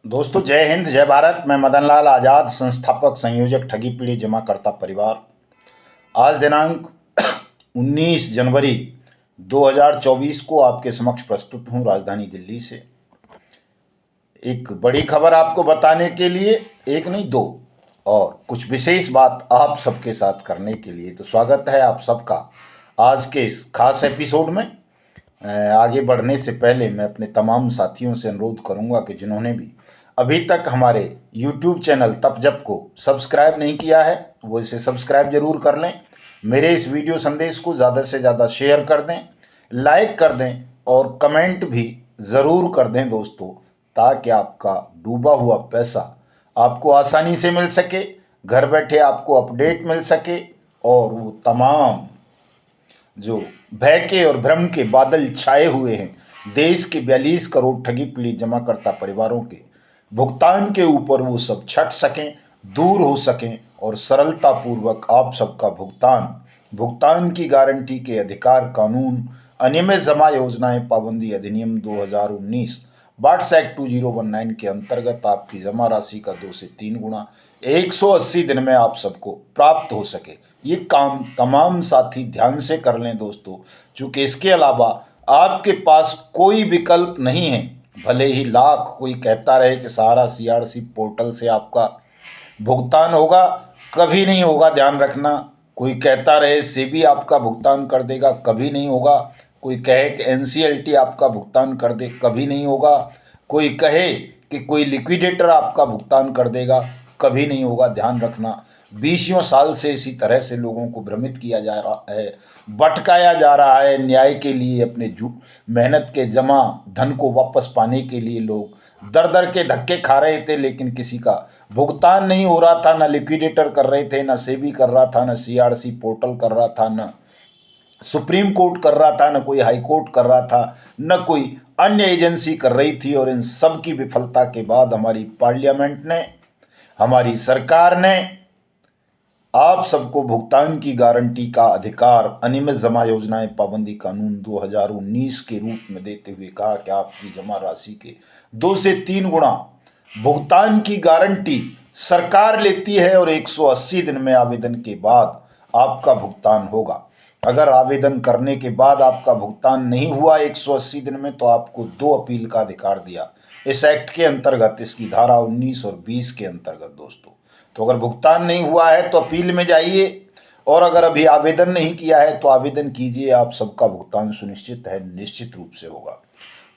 दोस्तों, जय हिंद जय भारत। मैं मदन लाल आज़ाद, संस्थापक संयोजक ठगी पीढ़ी जमाकर्ता परिवार। आज दिनांक 19 जनवरी 2024 को आपके समक्ष प्रस्तुत हूँ राजधानी दिल्ली से एक बड़ी खबर आपको बताने के लिए। एक नहीं दो, और कुछ विशेष बात आप सबके साथ करने के लिए। तो स्वागत है आप सबका आज के इस खास एपिसोड में। आगे बढ़ने से पहले मैं अपने तमाम साथियों से अनुरोध करूंगा कि जिन्होंने भी अभी तक हमारे YouTube चैनल तप जप को सब्सक्राइब नहीं किया है, वो इसे सब्सक्राइब जरूर कर लें। मेरे इस वीडियो संदेश को ज़्यादा से ज़्यादा शेयर कर दें, लाइक कर दें और कमेंट भी ज़रूर कर दें दोस्तों, ताकि आपका डूबा हुआ पैसा आपको आसानी से मिल सके, घर बैठे आपको अपडेट मिल सके और वो तमाम जो भय के और भ्रम के बादल छाए हुए हैं देश के 42 करोड़ ठगी पीड़ित जमाकर्ता परिवारों के भुगतान के ऊपर, वो सब छट सकें, दूर हो सकें और सरलता पूर्वक आप सबका भुगतान की गारंटी के अधिकार कानून, अनियमित जमा योजनाएं पाबंदी अधिनियम 2019 बाट्स एक्ट 2019 के अंतर्गत आपकी जमा राशि का 2 से 3 गुना 180 दिन में आप सबको प्राप्त हो सके। ये काम तमाम साथी ध्यान से कर लें दोस्तों, क्योंकि इसके अलावा आपके पास कोई विकल्प नहीं है। भले ही लाख कोई कहता रहे कि सहारा सीआरसी पोर्टल से आपका भुगतान होगा, कभी नहीं होगा, ध्यान रखना। कोई कहता रहे सेबी आपका भुगतान कर देगा, कभी नहीं होगा। कोई कहे कि एनसीएलटी आपका भुगतान कर दे, कभी नहीं होगा। कोई कहे कि कोई लिक्विडेटर आपका भुगतान कर देगा, कभी नहीं होगा, ध्यान रखना। 20 साल से इसी तरह से लोगों को भ्रमित किया जा रहा है, भटकाया जा रहा है न्याय के लिए। अपने मेहनत के जमा धन को वापस पाने के लिए लोग दर दर के धक्के खा रहे थे, लेकिन किसी का भुगतान नहीं हो रहा था। ना लिक्विडेटर कर रहे थे, ना सेबी कर रहा था, ना सीआरसी पोर्टल कर रहा था, ना सुप्रीम कोर्ट कर रहा था, न कोई हाई कोर्ट कर रहा था, न कोई अन्य एजेंसी कर रही थी। और इन सब की विफलता के बाद हमारी पार्लियामेंट ने, हमारी सरकार ने आप सबको भुगतान की गारंटी का अधिकार अनियमित जमा योजनाएं पाबंदी कानून 2019 के रूप में देते हुए कहा कि आपकी जमा राशि के 2 से 3 गुना भुगतान की गारंटी सरकार लेती है और 180 दिन में आवेदन के बाद आपका भुगतान होगा। अगर आवेदन करने के बाद आपका भुगतान नहीं हुआ 180 दिन में, तो आपको 2 अपील का अधिकार दिया इस एक्ट के अंतर्गत, इसकी धारा 19 और 20 के अंतर्गत दोस्तों। तो अगर भुगतान नहीं हुआ है तो अपील में जाइए, और अगर अभी आवेदन नहीं किया है तो आवेदन कीजिए। आप सबका भुगतान सुनिश्चित है, निश्चित रूप से होगा।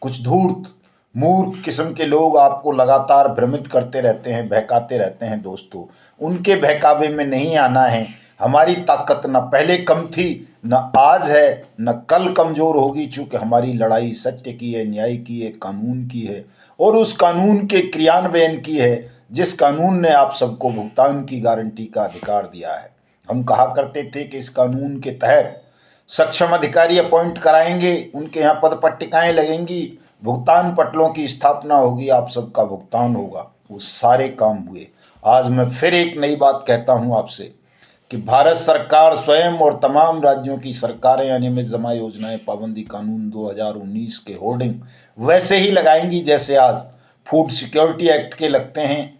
कुछ धूर्त मूर्ख किस्म के लोग आपको लगातार भ्रमित करते रहते हैं, बहकाते रहते हैं दोस्तों। उनके बहकावे में नहीं आना है। हमारी ताकत न पहले कम थी, न आज है, न कल कमजोर होगी, चूंकि हमारी लड़ाई सत्य की है, न्याय की है, कानून की है, और उस कानून के क्रियान्वयन की है जिस कानून ने आप सबको भुगतान की गारंटी का अधिकार दिया है। हम कहा करते थे कि इस कानून के तहत सक्षम अधिकारी अपॉइंट कराएंगे, उनके यहाँ पद पट्टिकाएं लगेंगी, भुगतान पटलों की स्थापना होगी, आप सबका भुगतान होगा। वो सारे काम हुए। आज मैं फिर एक नई बात कहता हूं आपसे कि भारत सरकार स्वयं और तमाम राज्यों की सरकारें अनियमित जमा योजनाएं पाबंदी कानून 2019 के होर्डिंग वैसे ही लगाएंगी जैसे आज फूड सिक्योरिटी एक्ट के लगते हैं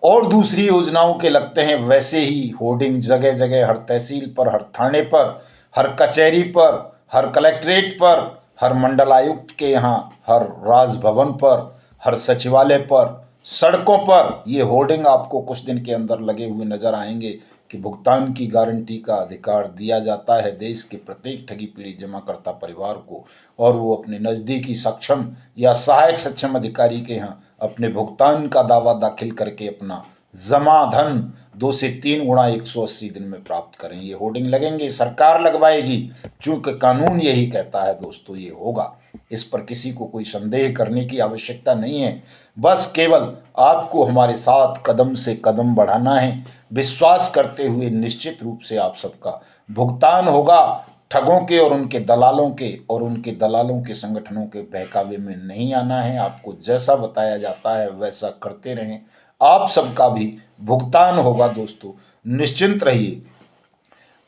और दूसरी योजनाओं के लगते हैं। वैसे ही होर्डिंग जगह जगह, हर तहसील पर, हर थाने पर, हर कचहरी पर, हर कलेक्ट्रेट पर, हर मंडल आयुक्त के यहाँ, हर राजभवन पर, हर सचिवालय पर, सड़कों पर ये होर्डिंग आपको कुछ दिन के अंदर लगे हुए नजर आएंगे कि भुगतान की गारंटी का अधिकार दिया जाता है देश के प्रत्येक ठगी पीड़ित जमाकर्ता परिवार को, और वो अपने नज़दीकी सक्षम या सहायक सक्षम अधिकारी के यहाँ अपने भुगतान का दावा दाखिल करके अपना जमा धन 2 से 3 गुना 180 दिन में प्राप्त करें। ये होर्डिंग लगेंगे, सरकार लगवाएगी, चूंकि कानून यही कहता है दोस्तों, ये होगा। इस पर किसी को कोई संदेह करने की आवश्यकता नहीं है। बस केवल आपको हमारे साथ कदम से कदम बढ़ाना है, विश्वास करते हुए निश्चित रूप से आप सबका भुगतान होगा। ठगों के और उनके दलालों के संगठनों के बहकावे में नहीं आना है। आपको जैसा बताया जाता है वैसा करते रहें, आप सबका भी भुगतान होगा दोस्तों, निश्चिंत रहिए।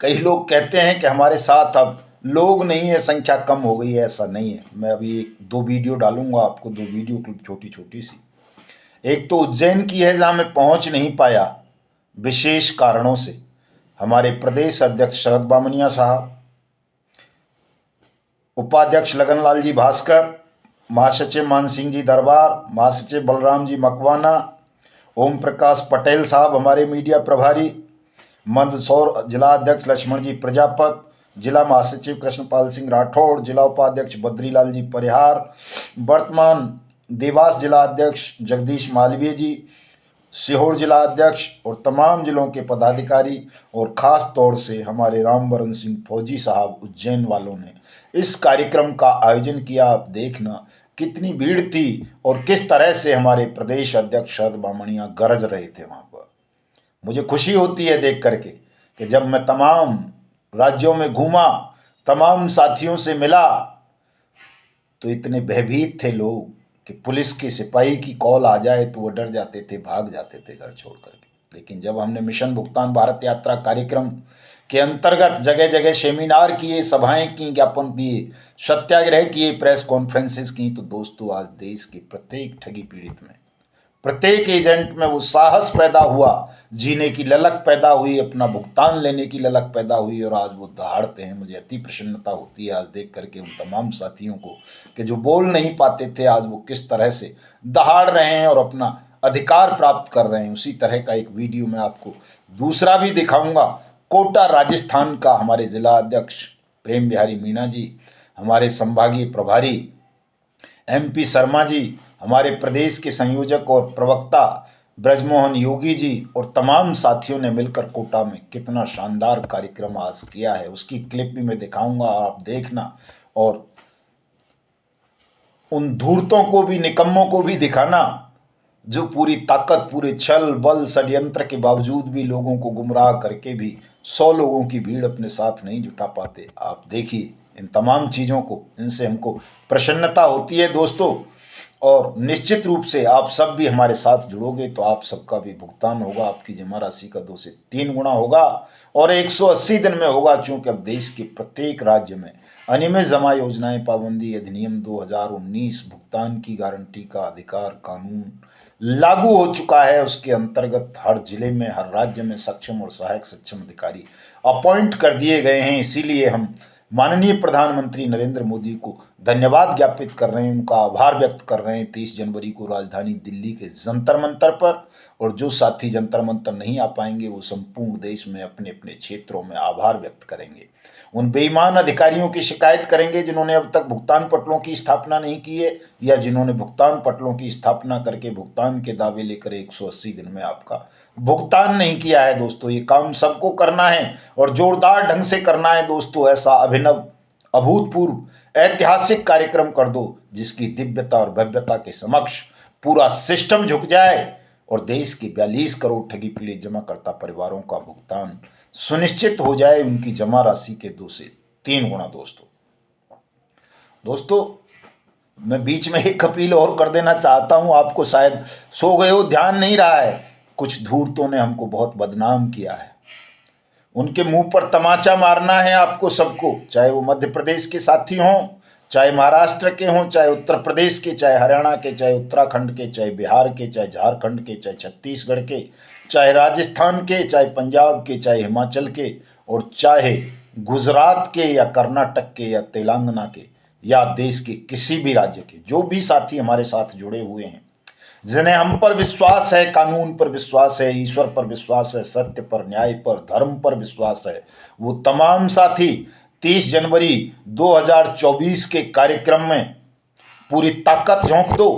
कई लोग कहते हैं कि हमारे साथ अब लोग नहीं है, संख्या कम हो गई है, ऐसा नहीं है। मैं अभी एक दो वीडियो डालूंगा आपको, दो वीडियो क्लिप छोटी छोटी सी। एक तो उज्जैन की है जहां मैं पहुंच नहीं पाया विशेष कारणों से। हमारे प्रदेश अध्यक्ष शरद बामनिया साहब, उपाध्यक्ष लगनलाल जी भास्कर, महासचिव मान सिंह जी दरबार, महासचिव बलराम जी मकवाना, ओम प्रकाश पटेल साहब हमारे मीडिया प्रभारी, मंदसौर जिला अध्यक्ष लक्ष्मण जी प्रजापत, जिला महासचिव कृष्णपाल सिंह राठौड़, जिला उपाध्यक्ष बद्रीलाल जी परिहार, वर्तमान देवास जिला अध्यक्ष जगदीश मालवीय जी, सीहोर जिला अध्यक्ष और तमाम जिलों के पदाधिकारी, और ख़ास तौर से हमारे रामवरण सिंह फौजी साहब उज्जैन वालों ने इस कार्यक्रम का आयोजन किया। आप देखना कितनी भीड़ थी और किस तरह से हमारे प्रदेश अध्यक्ष शरद बामणिया गरज रहे थे वहाँ पर। मुझे खुशी होती है देख करके कि जब मैं तमाम राज्यों में घूमा, तमाम साथियों से मिला, तो इतने भयभीत थे लोग कि पुलिस के सिपाही की कॉल आ जाए तो वो डर जाते थे, भाग जाते थे घर छोड़ करके। लेकिन जब हमने मिशन भुगतान भारत यात्रा कार्यक्रम के अंतर्गत जगह जगह सेमिनार किए, सभाएं की, ज्ञापन दिए, सत्याग्रह किए, प्रेस कॉन्फ्रेंसेस की, तो दोस्तों आज देश के प्रत्येक ठगी पीड़ित में, प्रत्येक एजेंट में वो साहस पैदा हुआ, जीने की ललक पैदा हुई, अपना भुगतान लेने की ललक पैदा हुई, और आज वो दहाड़ते हैं। मुझे अति प्रसन्नता होती है आज देख करके उन तमाम साथियों को कि जो बोल नहीं पाते थे, आज वो किस तरह से दहाड़ रहे हैं और अपना अधिकार प्राप्त कर रहे हैं। उसी तरह का एक वीडियो मैं आपको दूसरा भी दिखाऊंगा। कोटा राजस्थान का हमारे जिला अध्यक्ष प्रेम बिहारी मीणा जी, हमारे संभागीय प्रभारी MP शर्मा जी, हमारे प्रदेश के संयोजक और प्रवक्ता ब्रजमोहन योगी जी और तमाम साथियों ने मिलकर कोटा में कितना शानदार कार्यक्रम आज किया है, उसकी क्लिप भी मैं दिखाऊंगा, आप देखना। और उन धूर्तों को भी, निकम्मों को भी दिखाना जो पूरी ताकत, पूरे छल बल षड्यंत्र के बावजूद भी लोगों को गुमराह करके भी 100 लोगों की भीड़ अपने साथ नहीं जुटा पाते। आप देखिए इन तमाम चीज़ों को, इनसे हमको प्रसन्नता होती है दोस्तों। और निश्चित रूप से आप सब भी हमारे साथ जुड़ोगे तो आप सबका भी भुगतान होगा, आपकी जमा राशि का 2 से 3 गुना होगा, और 180 दिन में होगा। चूंकि अब देश के प्रत्येक राज्य में अनियमित जमा योजनाएं पाबंदी अधिनियम 2019 भुगतान की गारंटी का अधिकार कानून लागू हो चुका है। उसके अंतर्गत हर जिले में, हर राज्य में सक्षम और सहायक सक्षम अधिकारी अपॉइंट कर दिए गए हैं। इसीलिए हम माननीय प्रधानमंत्री नरेंद्र मोदी को धन्यवाद ज्ञापित कर रहे हैं, उनका आभार व्यक्त कर रहे हैं 30 जनवरी को राजधानी दिल्ली के जंतर मंतर पर। और जो साथी जंतर मंतर नहीं आ पाएंगे वो संपूर्ण देश में अपने अपने क्षेत्रों में आभार व्यक्त करेंगे, उन बेईमान अधिकारियों की शिकायत करेंगे जिन्होंने अब तक भुगतान पटलों की स्थापना नहीं की है, या जिन्होंने भुगतान पटलों की स्थापना करके भुगतान के दावे लेकर 180 दिन में आपका भुगतान नहीं किया है। दोस्तों ये काम सबको करना है और जोरदार ढंग से करना है दोस्तों। ऐसा अभिनव, अभूतपूर्व, ऐतिहासिक कार्यक्रम कर दो जिसकी दिव्यता और भव्यता के समक्ष पूरा सिस्टम झुक जाए और देश के 42 करोड़ ठगी पीड़ित जमाकर्ता परिवारों का भुगतान सुनिश्चित हो जाए, उनकी जमा राशि के 2 से 3 गुना। दोस्तों मैं बीच में एक अपील और कर देना चाहता हूं, आपको शायद सो गए हो, ध्यान नहीं रहा है। कुछ धूर्तों ने हमको बहुत बदनाम किया है, उनके मुंह पर तमाचा मारना है आपको सबको, चाहे वो मध्य प्रदेश के साथी हों, चाहे महाराष्ट्र के हों, चाहे उत्तर प्रदेश के, चाहे हरियाणा के, चाहे उत्तराखंड के, चाहे बिहार के, चाहे झारखंड के, चाहे छत्तीसगढ़ के, चाहे राजस्थान के, चाहे पंजाब के, चाहे हिमाचल के, और चाहे गुजरात के या कर्नाटक के या तेलंगाना के या देश के किसी भी राज्य के। जो भी साथी हमारे साथ जुड़े हुए हैं, जिन्हें हम पर विश्वास है, कानून पर विश्वास है, ईश्वर पर विश्वास है, सत्य पर, न्याय पर, धर्म पर विश्वास है, वो तमाम साथी 30 जनवरी 2024 के कार्यक्रम में पूरी ताकत झोंक दो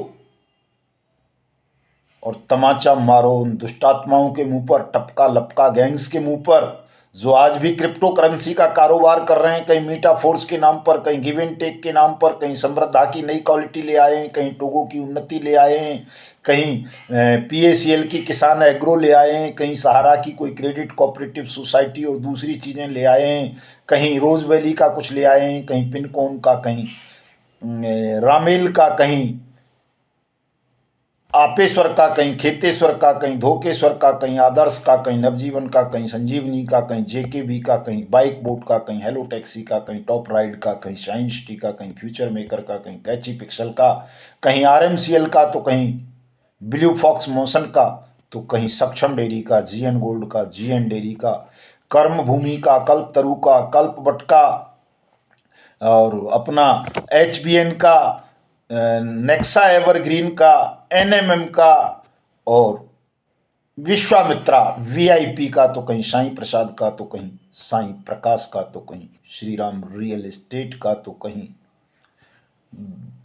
और तमाचा मारो उन दुष्टात्माओं के मुंह पर, टपका लपका गैंग्स के मुंह पर, जो आज भी क्रिप्टो करेंसी का कारोबार कर रहे हैं, कहीं मीटा फोर्स के नाम पर, कहीं गिव एंड टेक के नाम पर, कहीं समृद्धा की नई क्वालिटी ले आए हैं, कहीं टोगो की उन्नति ले आए हैं, कहीं PACL की किसान एग्रो ले आए हैं, कहीं सहारा की कोई क्रेडिट कोऑपरेटिव सोसाइटी और दूसरी चीज़ें ले आए हैं, कहीं रोज वैली का कुछ ले आए हैं, कहीं पिनकोन का, कहीं रामेल का, कहीं आपेश्वर का, कहीं खेतेश्वर का, कहीं धोकेश्वर का, कहीं आदर्श का, कहीं नवजीवन का, कहीं संजीवनी का, कहीं जेकेबी का, कहीं बाइक बोट का, कहीं हेलो टैक्सी का, कहीं टॉप राइड का, कहीं शाइन सिटी का, कहीं फ्यूचर मेकर का, कहीं कैची पिक्सल का, कहीं आरएमसीएल का, तो कहीं ब्लू फॉक्स मोशन का, तो कहीं सक्षम डेयरी का, जीएन गोल्ड का, जीएन डेयरी का, कर्म भूमि का, कल्प तरु का, कल्प बट का, और अपना एचबीएन का, नेक्सा एवरग्रीन का, एनएमएम का, और विश्वामित्रा वीआईपी का, तो कहीं साईं प्रसाद का, तो कहीं साईं प्रकाश का, तो कहीं श्री राम रियल एस्टेट का, तो कहीं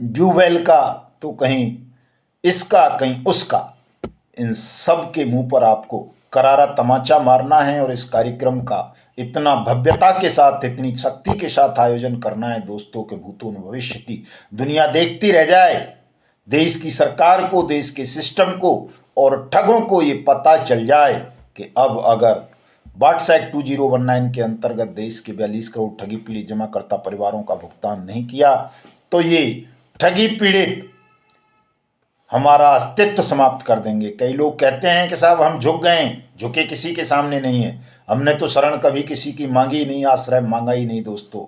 ड्यूवेल का, तो कहीं इसका, कहीं उसका। इन सब के मुंह पर आपको करारा तमाचा मारना है और इस कार्यक्रम का इतना भव्यता के साथ, इतनी शक्ति के साथ आयोजन करना है दोस्तों के भूतों में भविष्य की दुनिया देखती रह जाए, देश की सरकार को, देश के सिस्टम को और ठगों को ये पता चल जाए कि अब अगर वाट्स एक्ट 2019 के अंतर्गत देश के 42 करोड़ ठगी पीड़ित जमाकर्ता परिवारों का भुगतान नहीं किया तो ये ठगी पीड़ित हमारा अस्तित्व समाप्त कर देंगे। कई लोग कहते हैं कि साहब हम झुक गए, झुके किसी के सामने नहीं है, हमने तो शरण कभी किसी की मांगी नहीं, आश्रय मांगा ही नहीं। दोस्तों,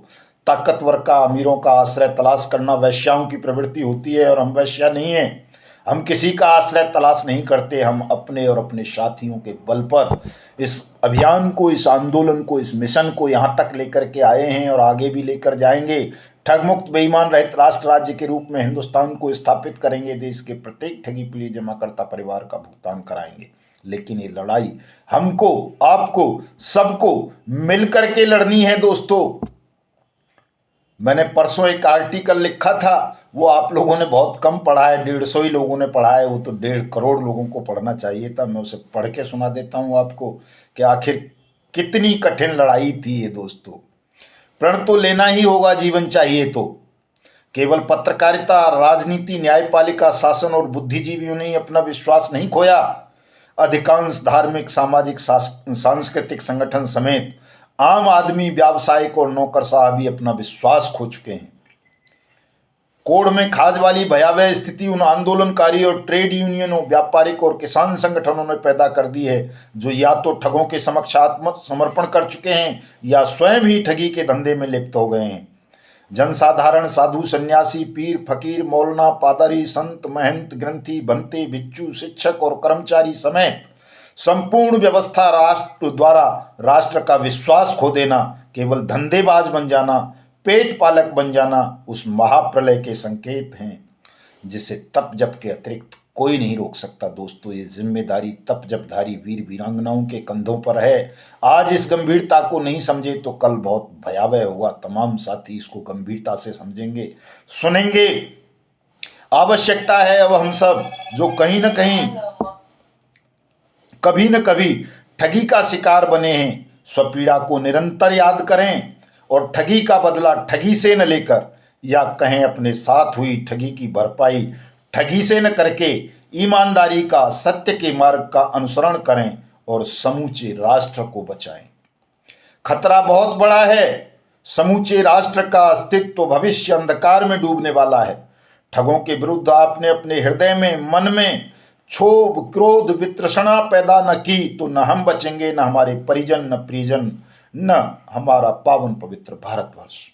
ताकतवर का, अमीरों का आश्रय तलाश करना वैश्याओं की प्रवृत्ति होती है और हम वैश्या नहीं है। हम किसी का आश्रय तलाश नहीं करते, हम अपने और अपने साथियों के बल पर इस अभियान को, इस आंदोलन को, इस मिशन को यहाँ तक लेकर के आए हैं और आगे भी लेकर जाएंगे। ठग मुक्त बेईमान रहित राष्ट्र राज्य के रूप में हिंदुस्तान को स्थापित करेंगे, देश के प्रत्येक ठगी पीड़ित जमाकर्ता परिवार का भुगतान कराएंगे। लेकिन ये लड़ाई हमको, आपको, सबको मिलकर के लड़नी है दोस्तों। मैंने परसों एक आर्टिकल लिखा था, वो आप लोगों ने बहुत कम पढ़ा है, 150 ही लोगों ने पढ़ा है, वो तो 1.5 करोड़ लोगों को पढ़ना चाहिए था। मैं उसे पढ़ के सुना देता हूँ आपको कि आखिर कितनी कठिन लड़ाई थी ये दोस्तों। प्रण तो लेना ही होगा जीवन चाहिए तो। केवल पत्रकारिता, राजनीति, न्यायपालिका, शासन और बुद्धिजीवियों ने अपना विश्वास नहीं खोया, अधिकांश धार्मिक, सामाजिक, सांस्कृतिक संगठन समेत आम आदमी, व्यावसायिक और नौकरशाह भी अपना विश्वास खो चुके हैं। कोड़ में खाज वाली भयावह स्थिति उन आंदोलनकारी और ट्रेड यूनियनों, व्यापारिक और किसान संगठनों ने पैदा कर दी है, जो या तो ठगों के समक्ष आत्मसमर्पण कर चुके हैं या स्वयं ही ठगी के धंधे में लिप्त हो गए हैं। जनसाधारण, साधु, सन्यासी, पीर, फकीर, मौलाना, पादरी, संत, महंत, ग्रंथी, भंते, भिक्षु, शिक्षक और कर्मचारी समेत संपूर्ण व्यवस्था राष्ट्र द्वारा राष्ट्र का विश्वास खो देना, केवल धंधेबाज बन जाना, पेट पालक बन जाना उस महाप्रलय के संकेत हैं जिसे तप जप के अतिरिक्त कोई नहीं रोक सकता। दोस्तों, ये जिम्मेदारी तप जपधारी वीर वीरांगनाओं के कंधों पर है। आज इस गंभीरता को नहीं समझे तो कल बहुत भयावह होगा। तमाम साथी इसको गंभीरता से समझेंगे, सुनेंगे। आवश्यकता है अब हम सब जो कहीं न कहीं, कभी न कभी ठगी का शिकार बने हैं, स्वपीड़ा को निरंतर याद करें और ठगी का बदला ठगी से न लेकर, या कहें अपने साथ हुई ठगी की भरपाई ठगी से न करके ईमानदारी का, सत्य के मार्ग का अनुसरण करें और समूचे राष्ट्र को बचाएं। खतरा बहुत बड़ा है, समूचे राष्ट्र का अस्तित्व भविष्य अंधकार में डूबने वाला है। ठगों के विरुद्ध आपने अपने हृदय में, मन में क्षोभ, क्रोध, वितृष्णा पैदा न की तो न हम बचेंगे, न हमारे परिजन, न प्रियजन, न हमारा पावन पवित्र भारतवर्ष।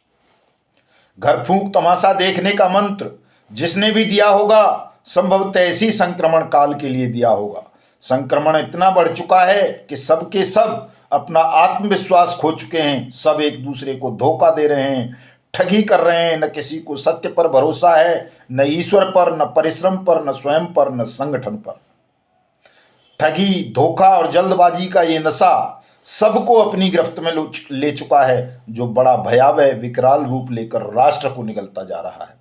घर फूंक तमाशा देखने का मंत्र जिसने भी दिया होगा, संभवतः इसी संक्रमण काल के लिए दिया होगा। संक्रमण इतना बढ़ चुका है कि सबके सब अपना आत्मविश्वास खो चुके हैं, सब एक दूसरे को धोखा दे रहे हैं, ठगी कर रहे हैं। न किसी को सत्य पर भरोसा है, न ईश्वर पर, न परिश्रम पर, न स्वयं पर, न संगठन पर। ठगी, धोखा और जल्दबाजी का ये नशा सबको अपनी गिरफ्त में ले चुका है, जो बड़ा भयावह विकराल रूप लेकर राष्ट्र को निगलता जा रहा है।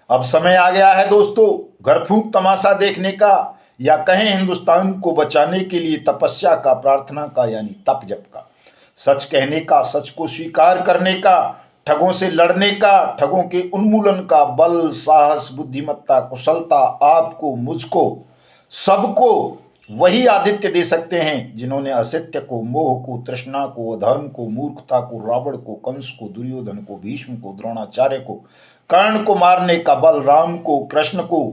अब समय आ गया है दोस्तों, घर फूंक तमाशा देखने का, या कहें हिंदुस्तान को बचाने के लिए तपस्या का, प्रार्थना का, यानी तप जप का, सच कहने का, सच को स्वीकार करने का, ठगों से लड़ने का, ठगों के उन्मूलन का बल, साहस, बुद्धिमत्ता, कुशलता आपको, मुझको, सबको वही आदित्य दे सकते हैं जिन्होंने असत्य को, मोह को, तृष्णा को, अधर्म को, मूर्खता को, रावण को, कंस को, दुर्योधन को, भीष्म को, द्रोणाचार्य को, कर्ण को मारने का बल, राम को, कृष्ण को,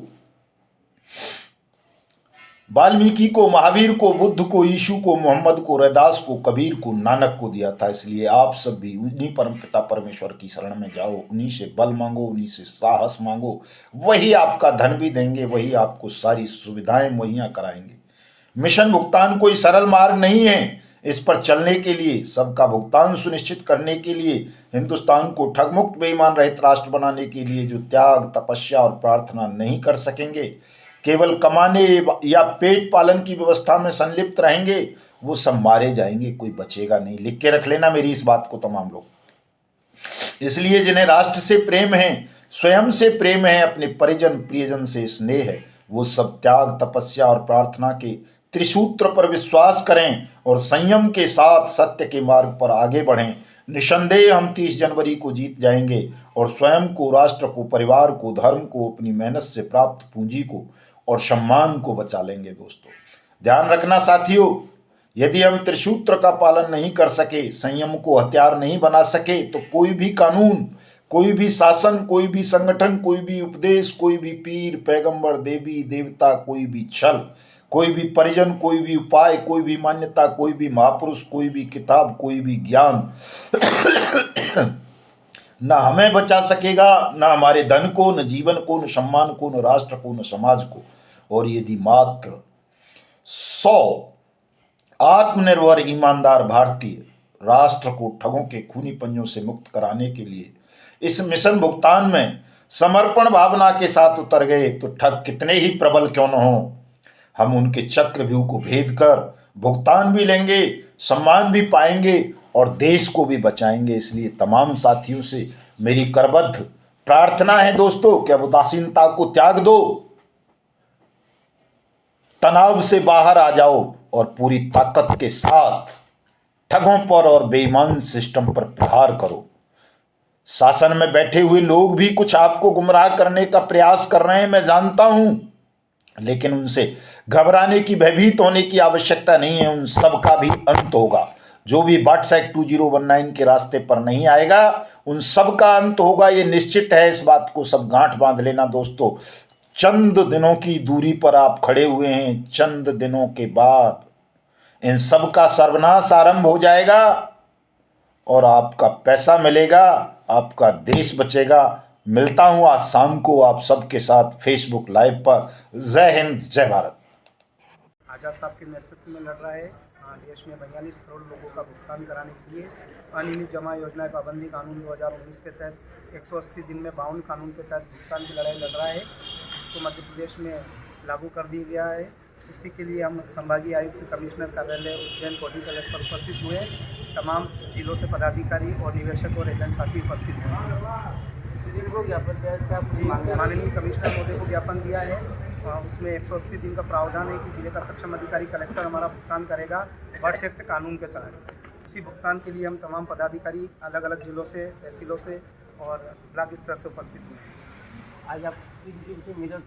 वाल्मीकि को, महावीर को, बुद्ध को, यीशु को, मोहम्मद को, रैदास को, कबीर को, नानक को दिया था। इसलिए आप सब भी उन्हीं परमपिता परमेश्वर की शरण में जाओ, उन्हीं से बल मांगो, उन्हीं से साहस मांगो। वही आपका धन भी देंगे, वही आपको सारी सुविधाएं मुहैया कराएंगे। मिशन भुगतान कोई सरल मार्ग नहीं है। इस पर चलने के लिए, सबका भुगतान सुनिश्चित करने के लिए, हिंदुस्तान को ठगमुक्त बेईमान रहित राष्ट्र बनाने के लिए जो त्याग, तपस्या और प्रार्थना नहीं कर सकेंगे, केवल कमाने या पेट पालन की व्यवस्था में संलिप्त रहेंगे, वो सब मारे जाएंगे, कोई बचेगा नहीं। लिख के रख लेना मेरी इस बात को तमाम लोग। इसलिए जिन्हें राष्ट्र से प्रेम है, स्वयं से प्रेम है, अपने परिजन प्रियजन से स्नेह है, वो सब त्याग, तपस्या और प्रार्थना के त्रिसूत्र पर विश्वास करें और संयम के साथ सत्य के मार्ग पर आगे बढ़ें। निसंदेह हम 30 जनवरी को जीत जाएंगे और स्वयं को, राष्ट्र को, परिवार को, धर्म को, अपनी मेहनत से प्राप्त पूंजी को और सम्मान को बचा लेंगे। दोस्तों ध्यान रखना साथियों, यदि हम त्रिसूत्र का पालन नहीं कर सके, संयम को हथियार नहीं बना सके, तो कोई भी कानून, कोई भी शासन, कोई भी संगठन, कोई भी उपदेश, कोई भी पीर, पैगंबर, देवी देवता, कोई भी छल, कोई भी परिजन, कोई भी उपाय, कोई भी मान्यता, कोई भी महापुरुष, कोई भी किताब, कोई भी ज्ञान न हमें बचा सकेगा, न हमारे धन को, न जीवन को, न सम्मान को, न राष्ट्र को, न समाज को। और यदि मात्र 100 आत्मनिर्भर ईमानदार भारतीय राष्ट्र को ठगों के खूनी पंजों से मुक्त कराने के लिए इस मिशन भुगतान में समर्पण भावना के साथ उतर गए, तो ठग कितने ही प्रबल क्यों न हो, हम उनके चक्रव्यूह को भेद कर भुगतान भी लेंगे, सम्मान भी पाएंगे और देश को भी बचाएंगे। इसलिए तमाम साथियों से मेरी करबद्ध प्रार्थना है दोस्तों कि अब उदासीनता को त्याग दो, तनाव से बाहर आ जाओ और पूरी ताकत के साथ ठगों पर और बेईमान सिस्टम पर प्रहार करो। शासन में बैठे हुए लोग भी कुछ आपको गुमराह करने का प्रयास कर रहे हैं, मैं जानता हूं, लेकिन उनसे घबराने की, भयभीत होने की आवश्यकता नहीं है। उन सब का भी अंत होगा। जो भी व्हाट्सएप 2019 के रास्ते पर नहीं आएगा, उन सब का अंत होगा, ये निश्चित है। इस बात को सब गांठ बांध लेना दोस्तों। चंद दिनों की दूरी पर आप खड़े हुए हैं, चंद दिनों के बाद इन सब का सर्वनाश आरंभ हो जाएगा और आपका पैसा मिलेगा, आपका देश बचेगा। मिलता हूं आज शाम को आप सबके साथ फेसबुक लाइव पर। जय हिंद, जय भारत। आजाद साहब के नेतृत्व में लड़ रहा है देश में 42 करोड़ लोगों का भुगतान कराने के लिए अनियमित जमा योजना पाबंदी कानून 2019 के तहत 180 दिन में 52 कानून के तहत भुगतान की लड़ाई लड़ रहा है, जिसको मध्य प्रदेश में लागू कर दिया गया है। इसी के लिए हम संभागीय आयुक्त, कमिश्नर कार्यालय उज्जैन कोटी कॉलेज पर उपस्थित हुए। तमाम जिलों से पदाधिकारी और निवेशक और एजेंट साथी उपस्थित हुए। जी, माननीय कमिश्नर महोदय को ज्ञापन दिया है। उसमें 180 दिन का प्रावधान है कि जिले का सक्षम अधिकारी कलेक्टर हमारा भुगतान करेगा वर्ष एक्ट कानून के तहत। इसी भुगतान के लिए हम तमाम पदाधिकारी अलग अलग जिलों से, तहसीलों से और ब्लॉक स्तर से उपस्थित हुए। आज आप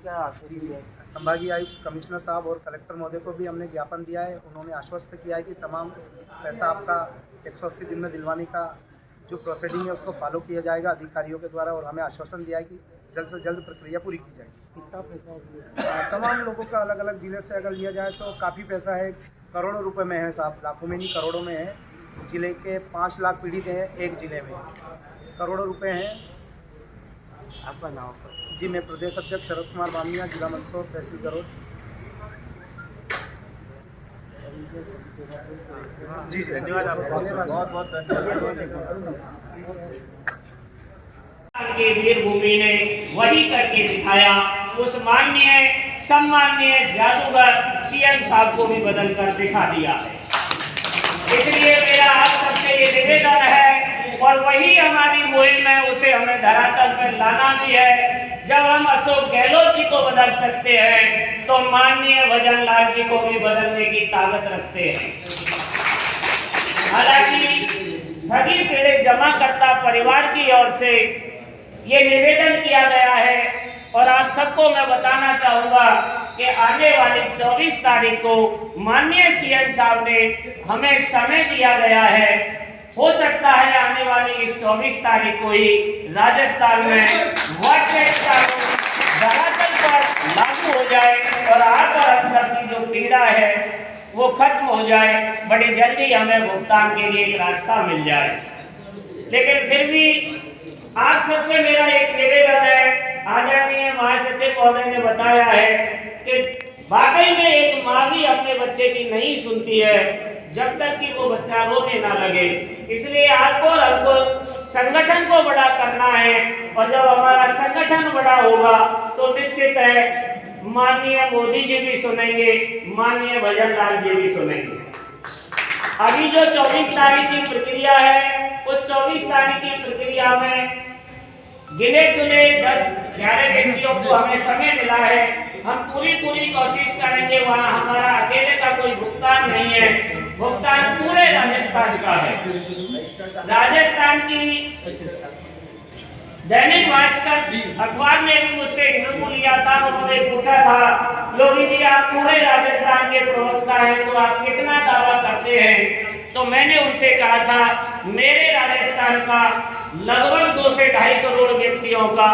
क्या संभागीय आयुक्त, कमिश्नर साहब और कलेक्टर महोदय को भी हमने ज्ञापन दिया है। उन्होंने आश्वस्त किया है कि तमाम पैसा आपका 180 दिन में दिलवाने का जो प्रोसीडिंग है उसको फॉलो किया जाएगा अधिकारियों के द्वारा, और हमें आश्वासन दिया है कि जल्द से जल्द प्रक्रिया पूरी की जाएगी। कितना पैसा तमाम लोगों का अलग अलग जिले से अगर लिया जाए तो काफ़ी पैसा है, करोड़ों रुपए में है साहब, लाखों में नहीं करोड़ों में है। जिले के 5 लाख पीड़ित हैं एक जिले में, करोड़ों रुपए हैं। आपका नाम? जी, मैं प्रदेश अध्यक्ष शरद कुमार बामिया, जिला मंदसौर, तहसील गरोद। जी जी, धन्यवाद आपका, बहुत बहुत धन्यवाद। के वीर भूमि ने वही करके दिखाया। उस माननीय सम्माननीय जादूगर सीएम साहब को भी बदल कर दिखा दिया है। इसलिए मेरा आप सबसे ये निवेदन है, और वही हमारी मुहिम है, उसे हमें धरातल पर लाना भी है। जब हम अशोक गहलोत जी को बदल सकते हैं, तो माननीय भजन लाल जी को भी बदलने की ताकत रखते हैं। हालांकि ठगी पीड़ित जमाकर्ता परिवार की ओर से ये निवेदन किया गया है, और आप सबको मैं बताना चाहूँगा कि आने वाली 24 तारीख को माननीय सीएम साहब ने हमें समय दिया गया है। हो सकता है आने वाली इस 24 तारीख को ही राजस्थान में व्हाट्सएप कानून धरातल पर लागू हो जाए, और आप और हम सब की जो दुविधा है वो खत्म हो जाए, बड़ी जल्दी हमें भुगतान के लिए एक रास्ता मिल जाए। लेकिन फिर भी आप सबसे मेरा एक निवेदन है, आदरणीय महासचिव महोदय ने बताया है कि वाकई में एक माँ भी अपने बच्चे की नहीं सुनती है जब तक कि वो बच्चा रोने ना लगे। इसलिए आपको और हमको संगठन को बड़ा करना है, और जब हमारा संगठन बड़ा होगा तो निश्चित है माननीय मोदी जी भी सुनेंगे, माननीय भजन लाल जी भी सुनेंगे। अभी जो 24 तारीख की प्रक्रिया है, उस 24 तारीख की प्रक्रिया में गिने चुने 10-11 व्यक्तियों को हमें समय मिला है। हम पूरी कोशिश करेंगे, वहाँ हमारा अकेले का कोई भुगतान नहीं है, भुगतान पूरे राजस्थान का है। राजस्थान की दैनिक भास्कर अखबार ने भी मुझसे इंटरव्यू लिया था, उन्होंने पूछा था योगी जी आप पूरे राजस्थान के प्रवक्ता हैं तो आप कितना दावा करते हैं, तो मैंने उनसे कहा था मेरे राजस्थान का लगभग 2 से 2.5 करोड़ व्यक्तियों का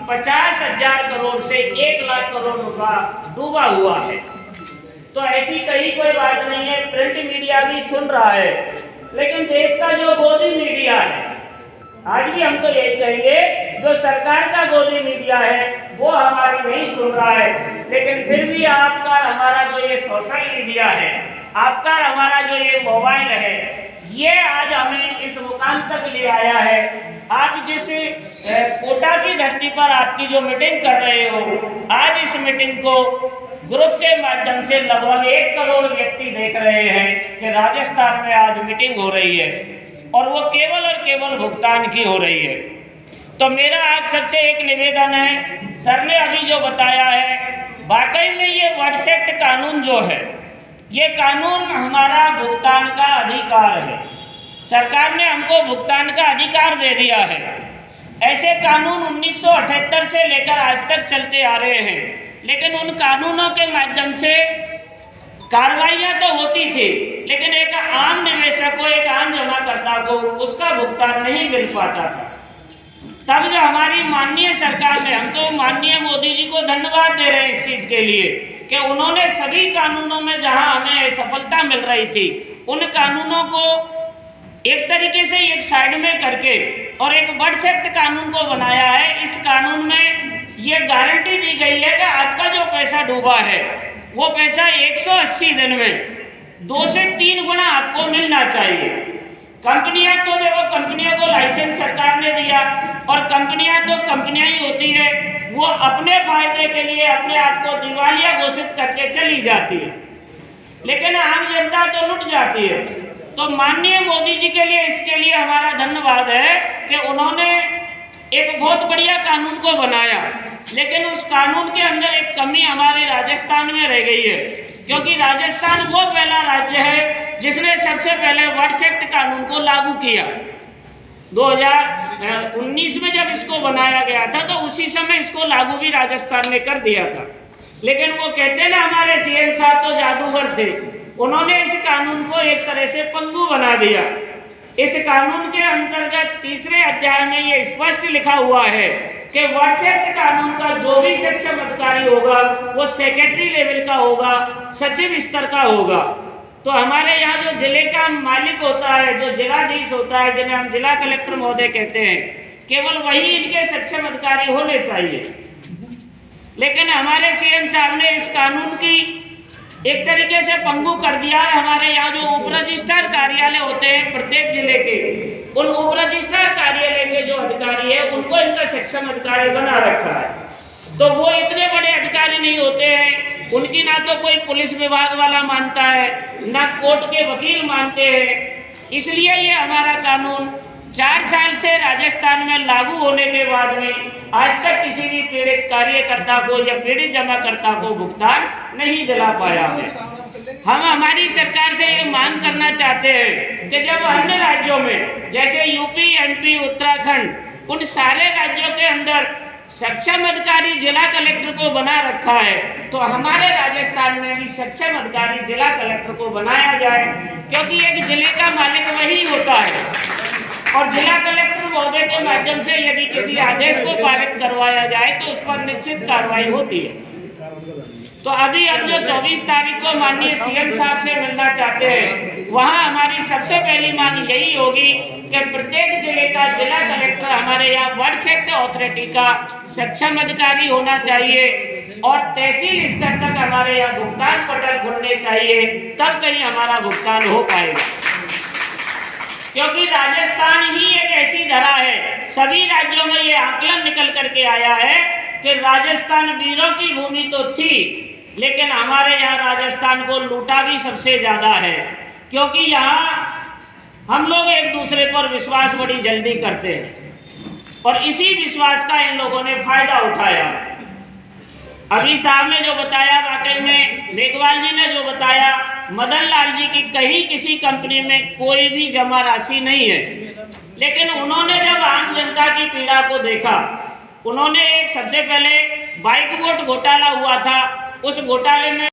50,000 करोड़ से 1 लाख करोड़ रुपया डूबा हुआ है। तो ऐसी कहीं कोई बात नहीं है, प्रिंट मीडिया भी सुन रहा है, लेकिन देश का जो गोदी मीडिया है, आज भी हम तो यही कहेंगे जो सरकार का गोदी मीडिया है वो हमारी नहीं सुन रहा है। लेकिन फिर भी आपका हमारा जो ये सोशल मीडिया है, आपका हमारा जो ये मोबाइल है, ये आज हमें इस मुकाम तक ले आया है। आप जिस कोटा की धरती पर आपकी जो मीटिंग कर रहे हो, आज इस मीटिंग को ग्रुप के माध्यम से लगभग 1 करोड़ व्यक्ति देख रहे हैं कि राजस्थान में आज मीटिंग हो रही है, और वो केवल और केवल भुगतान की हो रही है। तो मेरा आप सबसे एक निवेदन है, सर ने अभी जो बताया है, वाकई में ये वर्ड्स एक्ट कानून जो है, ये कानून हमारा भुगतान का अधिकार है। सरकार ने हमको भुगतान का अधिकार दे दिया है। ऐसे कानून 1978 से लेकर आज तक चलते आ रहे हैं, लेकिन उन कानूनों के माध्यम से कार्रवाइयाँ तो होती थी, लेकिन एक आम निवेशक को, एक आम जमाकर्ता को उसका भुगतान नहीं मिल पाता था। तब जो हमारी माननीय सरकार ने, हम तो माननीय मोदी जी को धन्यवाद दे रहे हैं इस चीज़ के लिए कि उन्होंने सभी कानूनों में जहां हमें सफलता मिल रही थी, उन कानूनों को एक तरीके से एक साइड में करके और एक वर्ड्स एक्ट कानून को बनाया है। इस कानून में ये गारंटी दी गई है कि आपका जो पैसा डूबा है वो पैसा 180 दिन में 2 से 3 गुना आपको मिलना चाहिए। कंपनियां तो देखो, कंपनियों को लाइसेंस सरकार ने दिया, और कंपनियां तो कंपनियां ही होती है, वो अपने फायदे के लिए अपने आप को दिवालिया घोषित करके चली जाती है, लेकिन आम जनता तो लुट जाती है। तो माननीय मोदी जी के लिए, इसके लिए हमारा धन्यवाद है कि उन्होंने एक बहुत बढ़िया कानून को बनाया, लेकिन उस कानून के अंदर एक कमी हमारे राजस्थान में रह गई है, क्योंकि राजस्थान वो पहला राज्य है जिसने सबसे पहले वर्ड्स एक्ट कानून को लागू किया। 2019 में जब इसको बनाया गया था तो उसी समय इसको लागू भी राजस्थान ने कर दिया था, लेकिन वो कहते ना हमारे सीएम साहब तो जादूगर थे, उन्होंने इस कानून को एक तरह से पंगु बना दिया। इस कानून के अंतर्गत 3रे अध्याय में ये स्पष्ट लिखा हुआ है कि वर्ड्स एक्ट कानून का जो भी सक्षम अधिकारी होगा वो सेक्रेटरी लेवल का होगा, सचिव स्तर का होगा। तो हमारे यहाँ जो जिले का मालिक होता है, जो जिलाधीश होता है, जिन्हें हम जिला कलेक्टर महोदय कहते हैं, केवल वही इनके सक्षम अधिकारी होने चाहिए। लेकिन हमारे सीएम साहब ने इस कानून की एक तरीके से पंगु कर दिया। हमारे यहाँ जो उप रजिस्ट्रार कार्यालय होते हैं प्रत्येक जिले के, उन उप रजिस्ट्रार कार्यालय के जो अधिकारी है उनको इनका सक्षम अधिकारी बना रखा है। तो वो इतने बड़े अधिकारी नहीं होते हैं, उनकी ना तो कोई पुलिस विभाग वाला मानता है, ना कोर्ट के वकील मानते हैं। इसलिए ये हमारा कानून 4 साल से राजस्थान में लागू होने के बाद में आज तक किसी भी पीड़ित कार्यकर्ता को या पीड़ित जमाकर्ता को भुगतान नहीं दिला पाया है। हम हमारी सरकार से ये मांग करना चाहते हैं कि जब अन्य राज्यों में जैसे यूपी, एमपी, उत्तराखंड, उन सारे राज्यों के अंदर सक्षम अधिकारी जिला कलेक्टर को बना रखा है, तो हमारे राजस्थान में भी सक्षम अधिकारी जिला कलेक्टर को बनाया जाए, क्योंकि एक जिले का मालिक वही होता है। और जिला कलेक्टर महोदय के माध्यम से यदि किसी आदेश को पारित करवाया जाए तो उस पर निश्चित कार्रवाई होती है। तो अभी हम जो 24 तारीख को माननीय सीएम साहब से मिलना चाहते हैं, वहाँ हमारी सबसे पहली मांग यही होगी कि प्रत्येक जिले का जिला कलेक्टर हमारे यहाँ वर्ड सेक्टर अथॉरिटी का सक्षम अधिकारी होना चाहिए और तहसील स्तर तक हमारे यहाँ भुगतान पटल खुलने चाहिए, तब कहीं हमारा भुगतान हो पाएगा। क्योंकि राजस्थान ही एक ऐसी धरा है, सभी राज्यों में ये आकलन निकल करके आया है कि राजस्थान वीरों की भूमि तो थी, लेकिन हमारे यहाँ राजस्थान को लूटा भी सबसे ज्यादा है, क्योंकि यहाँ हम लोग एक दूसरे पर विश्वास बड़ी जल्दी करते हैं और इसी विश्वास का इन लोगों ने फायदा उठाया। अभी साहब ने जो बताया, वाकई में मेघवाल जी ने जो बताया, मदन लाल जी की कहीं किसी कंपनी में कोई भी जमा राशि नहीं है, लेकिन उन्होंने जब आम जनता की पीड़ा को देखा, उन्होंने एक सबसे पहले बाइक वोट घोटाला हुआ था, उस घोटाले में